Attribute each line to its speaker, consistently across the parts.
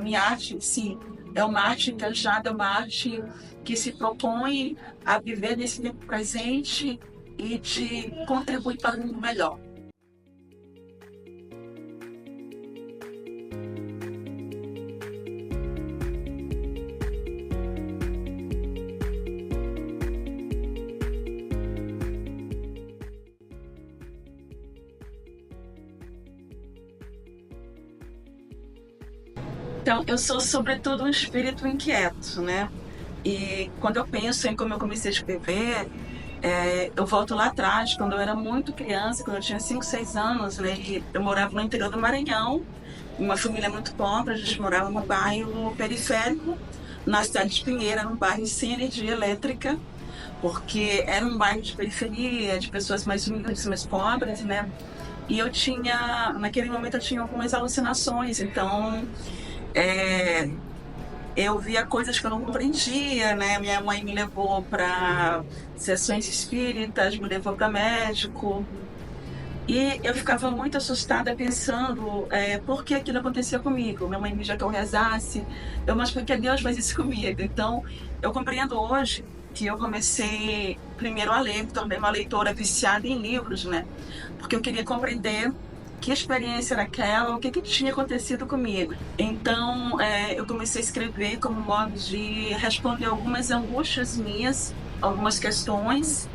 Speaker 1: minha arte, sim, é uma arte engajada, é uma arte que se propõe a viver nesse tempo presente e de contribuir para um mundo melhor. Então, eu sou sobretudo um espírito inquieto, né? E quando eu penso em como eu comecei a escrever, eu volto lá atrás, quando eu era muito criança, quando eu tinha 5, 6 anos, né? E eu morava no interior do Maranhão, uma família muito pobre, a gente morava num bairro periférico, na cidade de Pinheira, num bairro sem energia elétrica, porque era um bairro de periferia, de pessoas mais humildes, mais pobres, né? E naquele momento eu tinha algumas alucinações, então é, eu via coisas que eu não compreendia, né? Minha mãe me levou para sessões espíritas, me levou para médico. E eu ficava muito assustada pensando por que aquilo acontecia comigo. Minha mãe me pedia que eu rezasse, mas por que Deus faz isso comigo? Então, eu compreendo hoje que eu comecei primeiro a ler, me tornei uma leitora viciada em livros, né? Porque eu queria compreender que experiência era aquela, o que tinha acontecido comigo. Então, eu comecei a escrever como modo de responder algumas angústias minhas, algumas questões.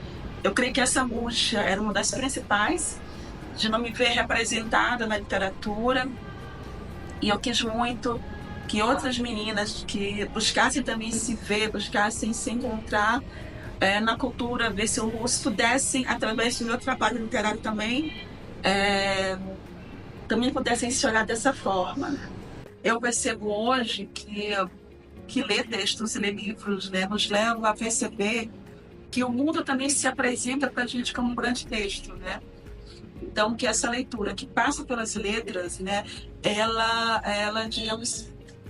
Speaker 1: Eu creio que essa angústia era uma das principais, de não me ver representada na literatura. E eu quis muito que outras meninas que buscassem também se ver, buscassem se encontrar na cultura, ver se se pudessem, através do meu trabalho literário também, é, também pudessem se olhar dessa forma. Eu percebo hoje que ler textos e ler livros, né, nos leva a perceber que o mundo também se apresenta para a gente como um grande texto, né? Então, que essa leitura que passa pelas letras, né, digamos,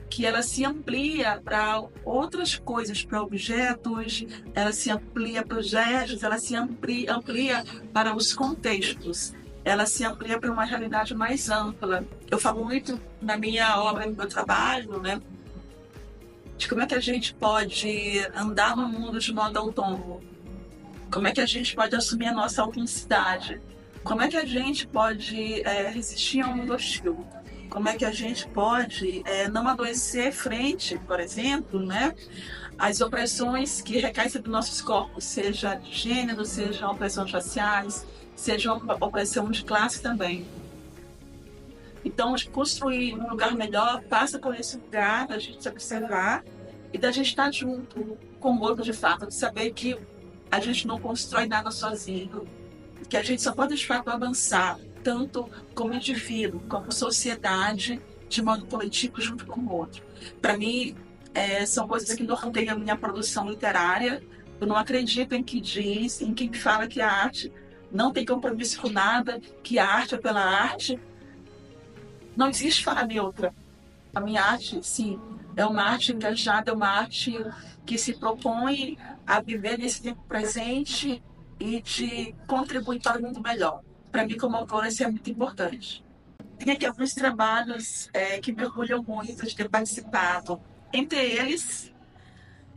Speaker 1: que ela se amplia para outras coisas, para objetos, ela se amplia para os gestos, ela se amplia para os contextos, ela se amplia para uma realidade mais ampla. Eu falo muito na minha obra, no meu trabalho, né, de como é que a gente pode andar no mundo de modo autônomo, como é que a gente pode assumir a nossa autenticidade, como é que a gente pode resistir a um mundo hostil, como é que a gente pode não adoecer frente, por exemplo, né, às opressões que recaem sobre nossos corpos, seja de gênero, seja opressões raciais, seja uma opressão de classe também. Então, construir um lugar melhor passa por esse lugar da gente se observar e da gente estar junto com o outro de fato, de saber que a gente não constrói nada sozinho, que a gente só pode de fato avançar, tanto como indivíduo, como sociedade, de modo coletivo, junto com o outro. Para mim, são coisas que norteiam a minha produção literária. Eu não acredito em quem fala que a arte não tem compromisso com nada, que a arte é pela arte. Não existe fala neutra. A minha arte, sim, é uma arte engajada, é uma arte que se propõe a viver nesse tempo presente e de contribuir para um mundo melhor. Para mim, como autora, isso é muito importante. Tem aqui alguns trabalhos que me orgulham muito de ter participado. Entre eles,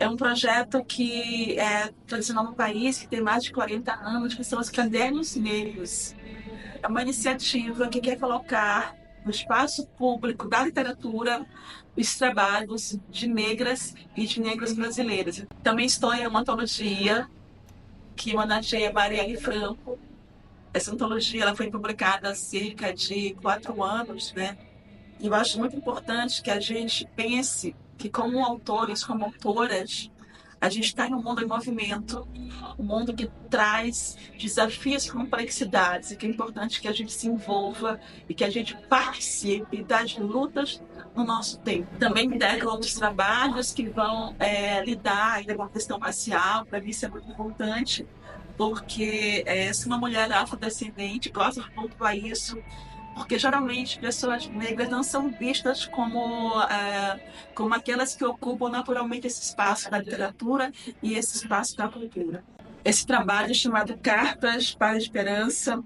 Speaker 1: é um projeto que é tradicional no país, que tem mais de 40 anos, que são os Cadernos Negros. É uma iniciativa que quer colocar no espaço público da literatura os trabalhos de negras e de negros brasileiros. Também estou em uma antologia que homenageia Marielle Franco. Essa antologia ela foi publicada há cerca de 4 anos, né? E eu acho muito importante que a gente pense que, como autores, como autoras, a gente está em um mundo em movimento, um mundo que traz desafios e complexidades, e que é importante que a gente se envolva e que a gente participe das lutas no nosso tempo. Também me deram outros trabalhos que vão lidar ainda com a questão racial. Para mim isso é muito importante, porque se uma mulher afrodescendente gosta de pontuar isso, porque geralmente pessoas negras não são vistas como aquelas que ocupam naturalmente esse espaço da literatura e esse espaço da cultura. Esse trabalho chamado Cartas para a Esperança,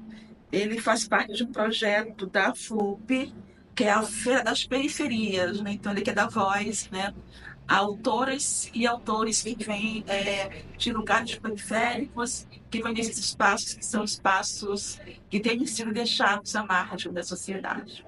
Speaker 1: ele faz parte de um projeto da FLUP, que é a Feira das Periferias, né? Então ele quer dar voz, né, a autoras e autores que vêm de lugares periféricos, que vêm desses espaços que são espaços que têm sido deixados à margem da sociedade.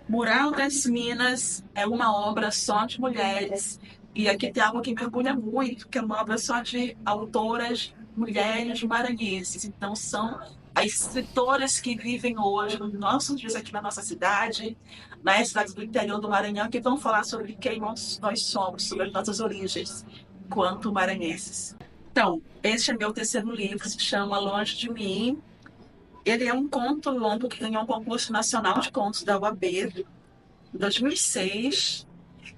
Speaker 1: Mural das Minas é uma obra só de mulheres. E aqui tem algo que me orgulha muito, que é uma obra só de autoras mulheres maranhenses. Então, são as escritoras que vivem hoje nos nossos dias aqui na nossa cidade, nas cidades do interior do Maranhão, que vão falar sobre quem nós somos, sobre as nossas origens, enquanto maranhenses. Então, este é meu terceiro livro, se chama Longe de Mim. Ele é um conto longo que ganhou um concurso nacional de contos da UAB em 2006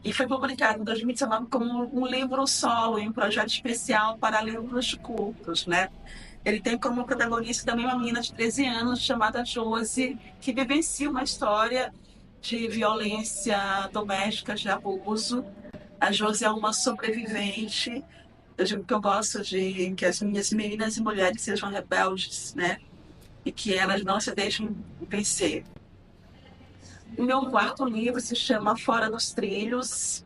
Speaker 1: e foi publicado em 2019 como um livro solo em um projeto especial para livros curtos, né? Ele tem como protagonista também uma menina de 13 anos chamada Josi, que vivencia uma história de violência doméstica, de abuso. A Josi é uma sobrevivente. Eu digo que eu gosto de que as minhas meninas e mulheres sejam rebeldes, né? E que elas não se deixem vencer. O meu quarto livro se chama Fora dos Trilhos.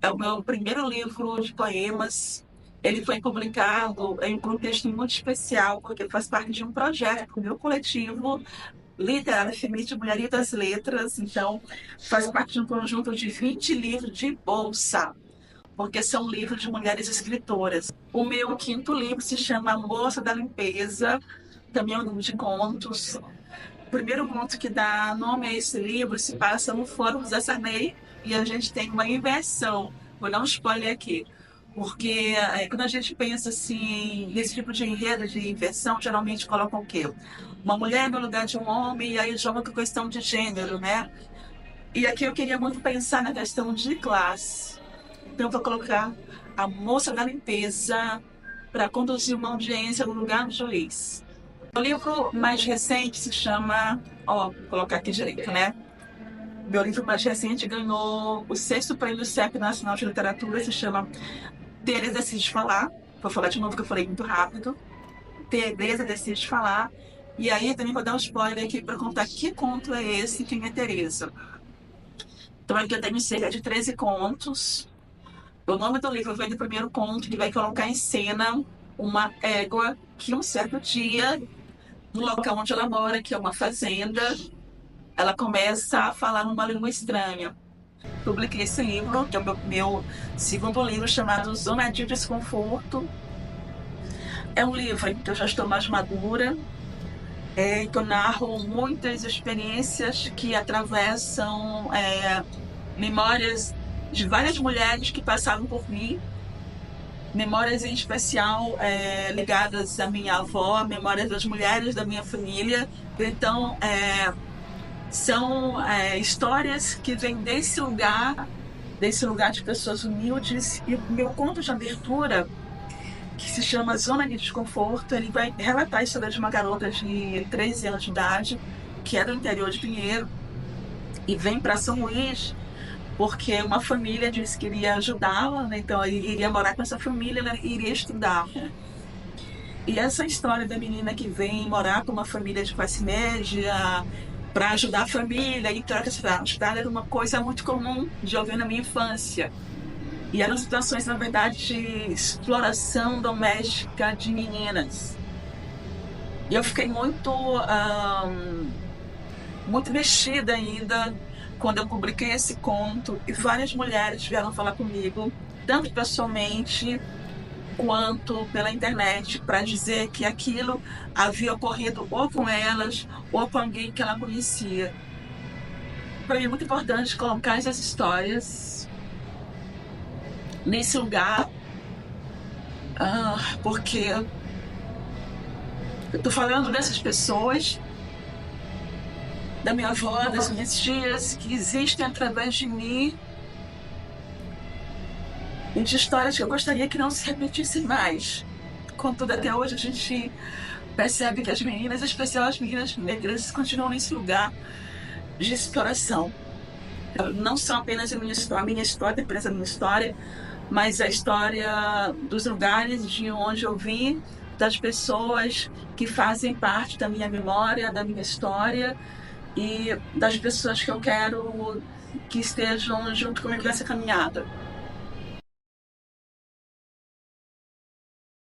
Speaker 1: É o meu primeiro livro de poemas. Ele foi publicado em um contexto muito especial, porque faz parte de um projeto do meu coletivo literário feminista Mulheria das Letras. Então, faz parte de um conjunto de 20 livros de bolsa, porque são livros de mulheres escritoras. O meu quinto livro se chama A Moça da Limpeza, também é um livro de contos. O primeiro conto que dá nome a esse livro se passa no Fórum Zé Sarney e a gente tem uma inversão. Vou dar um spoiler aqui. Porque quando a gente pensa assim, nesse tipo de enredo de inversão, geralmente colocam o quê? Uma mulher no lugar de um homem e aí joga com a questão de gênero, né? E aqui eu queria muito pensar na questão de classe. Então eu vou colocar a moça da limpeza para conduzir uma audiência no lugar do juiz. O livro mais recente se chama, vou colocar aqui direito, né? Meu livro mais recente ganhou o 6º Prêmio CEP Nacional de Literatura, se chama Tereza Decide Falar. Vou falar de novo que eu falei muito rápido. Tereza Decide Falar. E aí também vou dar um spoiler aqui para contar que conto é esse, quem é Tereza. Então aqui eu tenho cerca de 13 contos. O nome do livro vem do primeiro conto, que vai colocar em cena uma égua que um certo dia, no local onde ela mora, que é uma fazenda, ela começa a falar numa língua estranha. Publiquei esse livro, que é o meu segundo livro, chamado Zona de Desconforto. É um livro em que eu já estou mais madura, que eu narro muitas experiências que atravessam memórias de várias mulheres que passaram por mim, memórias em especial ligadas à minha avó, memórias das mulheres da minha família. Então, são histórias que vêm desse lugar de pessoas humildes. E o meu conto de abertura, que se chama Zona de Desconforto, ele vai relatar a história de uma garota de 13 anos de idade, que é do interior de Pinheiro, e vem para São Luís, porque uma família disse que iria ajudá-la, né? Então ele iria morar com essa família, ela iria estudar. E essa história da menina que vem morar com uma família de classe média para ajudar a família e troca estudar era uma coisa muito comum de ouvir na minha infância. E eram situações, na verdade, de exploração doméstica de meninas. E eu fiquei muito mexida ainda quando eu publiquei esse conto, e várias mulheres vieram falar comigo, tanto pessoalmente quanto pela internet, para dizer que aquilo havia ocorrido ou com elas ou com alguém que ela conhecia. Para mim é muito importante colocar essas histórias nesse lugar, porque eu estou falando dessas pessoas, da minha avó, das minhas tias, que existem através de mim, e de histórias que eu gostaria que não se repetissem mais. Contudo, até hoje a gente percebe que as meninas, em especial as meninas negras, continuam nesse lugar de exploração. Não são apenas a minha história, apenas a minha história, mas a história dos lugares de onde eu vim, das pessoas que fazem parte da minha memória, da minha história, e das pessoas que eu quero que estejam junto comigo nessa caminhada.